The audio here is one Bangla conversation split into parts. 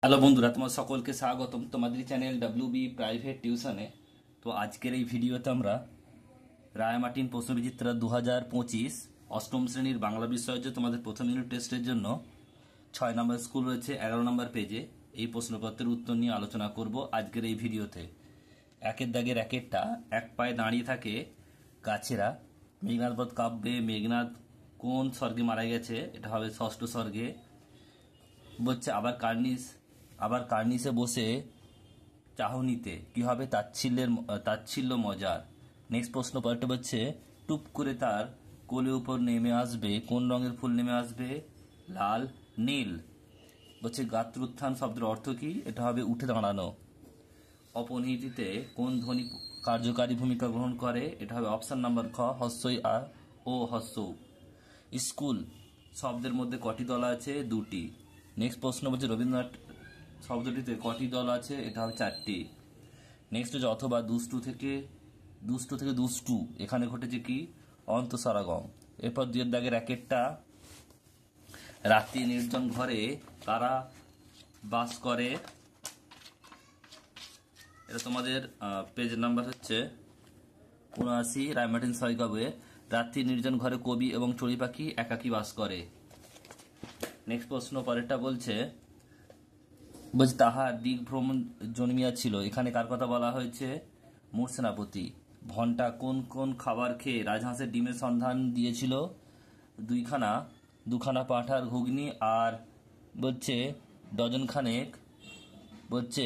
হ্যালো বন্ধুরা, তোমার সকলকে স্বাগতম তোমাদের চ্যানেল WB প্রাইভেট টিউশনে। তো আজকের এই ভিডিওতে আমরা রায়-মার্টিন প্রশ্নবিচিত্রা 2025 অষ্টম শ্রেণীর বাংলা বিষয় যে তোমাদের প্রথম ইউনিট টেস্টের জন্য 6 নম্বর স্কুল রয়েছে 11 নম্বর পেজে, এই প্রশ্নপত্রের উত্তর নিয়ে আলোচনা করব আজকের এই ভিডিওতে। একের দাগের একেরটা, এক পায়ে দাঁড়িয়ে থাকে গাছেরা, মেঘনাদ বধ কাব্যে মেঘনাদ কোন স্বর্গে মারা গেছে? এটা হবে ষষ্ঠ স্বর্গে। বলছে আবার কার্নিসে বসে চাহনিতে কি হবে? তাচ্ছিল্য মজার। নেক্সট প্রশ্ন পরেরটা হচ্ছে টুপ করে তার কোলের উপর নেমে আসবে কোন রঙের ফুল? নেমে আসবে লাল নীল। বলছে গাত্রোত্থান শব্দের অর্থ কি? এটা হবে উঠে দাঁড়ানো। অপনীতিতে কোন ধ্বনি কার্যকারী ভূমিকা গ্রহণ করে? এটা হবে অপশন নাম্বার খ, হস্যই আ ও হস্য। স্কুল শব্দের মধ্যে কটি দল আছে? দুটি। নেক্সট প্রশ্ন বলছে রবীন্দ্রনাথ শব্দটিতে কটি দল আছে? এটা হবে 4টি। নেক্সট হচ্ছে অথবা দুষ্টু থেকে দুষ্টু, এখানে ঘটেছে কি? অন্তঃসরাগম। এরপর দুয়ের দাগের একেরটা, রাত্রি নির্জন ঘরে কারা বাস করে? এটা তোমাদের পেজ নাম্বার হচ্ছে 79, রায়-মার্টিন কাব্যে রাত্রি নির্জন ঘরে কবি এবং চড়ুই পাখি একাকী বাস করে। নেক্সট প্রশ্ন পরেরটা বলছে তাহার দিগ্ভ্রমণ জন্মিয়াছিল, এখানে কার কথা বলা হয়েছে? মোট সেনাপতি। ঘন্টা কোন কোন খাবার খেয়ে রাজহাঁসের ডিমের সন্ধান দিয়েছিল? দুখানা পাঁঠার ঘুগনি আর বলছে ডজন খানেক বলছে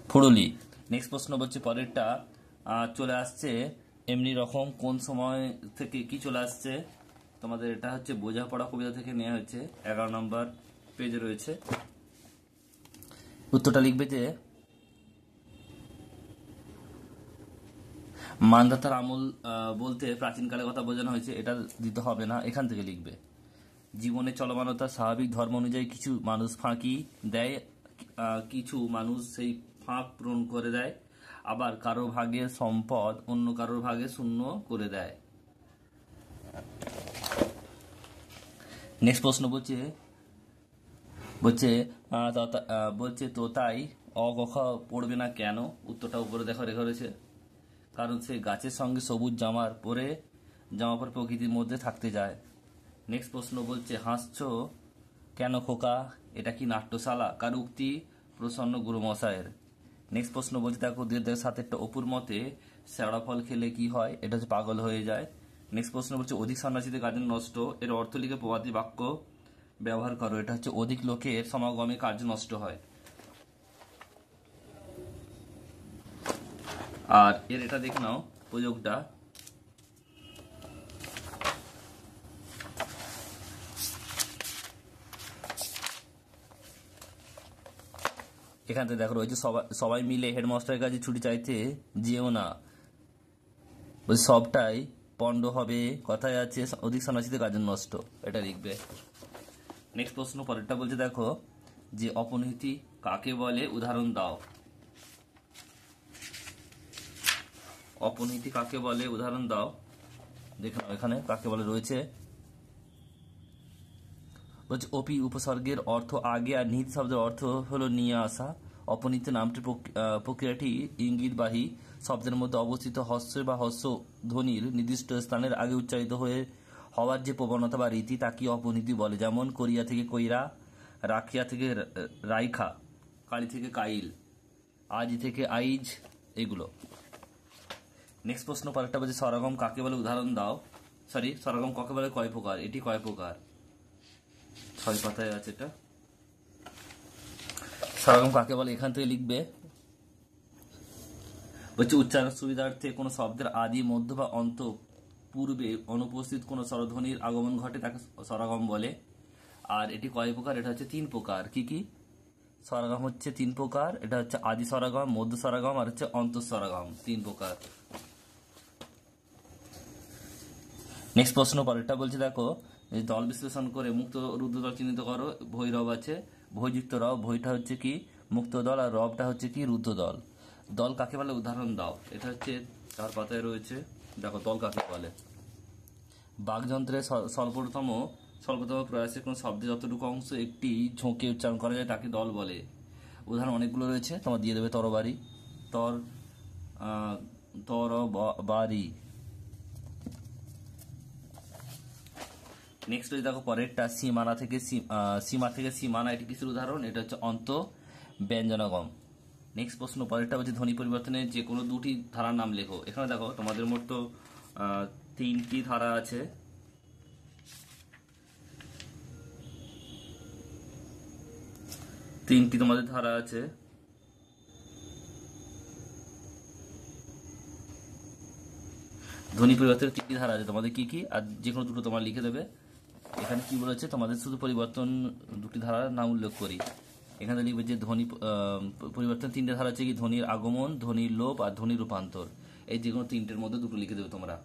ফুড়ুলি। নেক্সট প্রশ্ন বলছে পরেরটা চলে আসছে এমনি রকম কোন সময় থেকে কি চলে আসছে? তোমাদের এটা হচ্ছে বোঝাপড়া কবিতা থেকে নেওয়া হয়েছে, 11 নম্বর পেজে রয়েছে। উত্তরটা লিখবে যে মানধাতার আমল বলতে প্রাচীনকালের কথা বোঝানো হয়েছে, এটা দিতে হবে না, এখান থেকে লিখবে। জীবনে চলমানতা স্বাভাবিক ধর্ম অনুযায়ী কিছু মানুষ ফাঁকি দেয়, কিছু মানুষ সেই ফাঁক পূরণ করে দেয়, আবার কারো ভাগে সম্পদ অন্য কারোর ভাগে শূন্য করে দেয়। নেক্সট প্রশ্ন বলছে তো তাই অ ক খ পড়বে না কেন? উত্তরটা উপরে রেখা রয়েছে, কারণ সে গাছের সঙ্গে সবুজ জামা পরে প্রকৃতির মধ্যে থাকতে যায়। নেক্সট প্রশ্ন বলছে হাসছো কেন খোকা? এটা কি নাট্যশালা? কার উক্তি? প্রসন্ন গুরুমশায়ের। নেক্সট প্রশ্ন বলছে দেখো 2007 অপুর মতে শ্যাওড়া ফল খেলে কি হয়? এটা হচ্ছে পাগল হয়ে যায়। নেক্সট প্রশ্ন বলছে অধিক সন্ন্যাসীদের কার্য নষ্ট, এর অর্থ লিখে প্রবাদী বাক্য ব্যবহার করো। এটা হচ্ছে অধিক লোকের সমাগমে কার্য নষ্ট হয়। আর এর এটা দেখে নাও প্রয়োগটা, এখান থেকে দেখো রয়েছে সবাই মিলে হেডমাস্টারের কাছে ছুটি চাইতে যেও না, সবটাই পণ্ড হবে, কথায় আছে অধিক সন্ন্যাসীদের কাজ নষ্ট, এটা লিখবে। নেক্সট প্রশ্ন পরেরটা বলছে দেখো যে অপনীতি কাকে বলে? উদাহরণ দাও। অপনীতি কাকে বলে? উদাহরণ দাও। দেখো এখানে কাকে বলে রয়েছে, বলছে অপি উপসর্গের অর্থ আগে আর নিহিত শব্দের অর্থ হলো নিয়ে আসা। অপনীতি নামটির প্রক্রিয়াটি ইঙ্গিতবাহী শব্দের মধ্যে অবস্থিত হস্য বা হস্য ধ্বনির নির্দিষ্ট স্থানের আগে উচ্চারিত হওয়ার যে প্রবণতা বা রীতি তাকে অপনীতি বলে। যেমন করিয়া থেকে কইরা, রাখিয়া থেকে রাইখা, কালি থেকে কাইল, আজ থেকে আইজ, এগুলো। নেক্সট প্রশ্ন পরেরটা বলছে স্বরগম কাকে বলে? উদাহরণ দাও। স্বরগম কাকে বলে? কয় প্রকার? এটি কয় প্রকার? 6 পাতায় আছে এটা। স্বরগম কাকে বলে? এখান থেকে লিখবে। বলছে উচ্চারণ সুবিধার্থে কোন শব্দের আদি মধ্য বা অন্ত পূর্বে অনুপস্থিত কোন স্বরধ্বনির আগমন ঘটে তাকে স্বরগম বলে। আর এটি কয় প্রকার? এটা হচ্ছে 3 প্রকার। কি কি? স্বরগম হচ্ছে 3 প্রকার, এটা হচ্ছে আদি স্বরগম, মধ্য স্বরগম আর হচ্ছে অন্তঃস্বরগম, 3 প্রকার। নেক্সট প্রশ্ন পরেরটা বলছে দেখো দল বিশ্লেষণ করে মুক্ত রুদ্র দল চিহ্নিত করো। ভৈরব আছে, ভৈযুক্ত রব, ভৈটা হচ্ছে কি মুক্ত দল আর রবটা হচ্ছে কি রুদ্র দল। দল কাকে বলে? উদাহরণ দাও। এটা হচ্ছে 4 পাতায় রয়েছে, দেখো দল কাকে বলে। বাকযন্ত্রের স্বল্পতম প্রয়াসে কোনো শব্দে যতটুকু অংশ একটি ঝোঁকে উচ্চারণ করা যায় তাকে দল বলে। উদাহরণ অনেকগুলো রয়েছে, তোমার দিয়ে দেবে তরবারি, তর তরবারি। নেক্সট দেখো পরেরটা, সীমা থেকে সীমানা, এটি কিসের উদাহরণ? এটা হচ্ছে অন্ত ব্যঞ্জনাগম। নেক্সট প্রশ্ন পরেরটা হচ্ছে ধ্বনি পরিবর্তনের যে কোনো দুটি ধারার নাম লেখো। এখানে দেখো তোমাদের মোট তো 3টি ধারা আছে। তোমাদের ধারা আছে। ধ্বনি পরিবর্তনের 3টি ধারা আছে তোমাদের, কি কি? আর যে কোনো দুটো তোমার লিখে দেবে। এখানে কি বলেছে তোমাদের শুধু পরিবর্তন দুটি ধারার নাম উল্লেখ করি। এখানে লিখবে যে ধ্বনি পরিবর্তন 3টে ধারা আছে কি, ধ্বনির আগমন, ধ্বনির লোপ আর ধ্বনির রূপান্তর। এই যে কোনো 3টের মধ্যে দুটো লিখে দেবে তোমরা।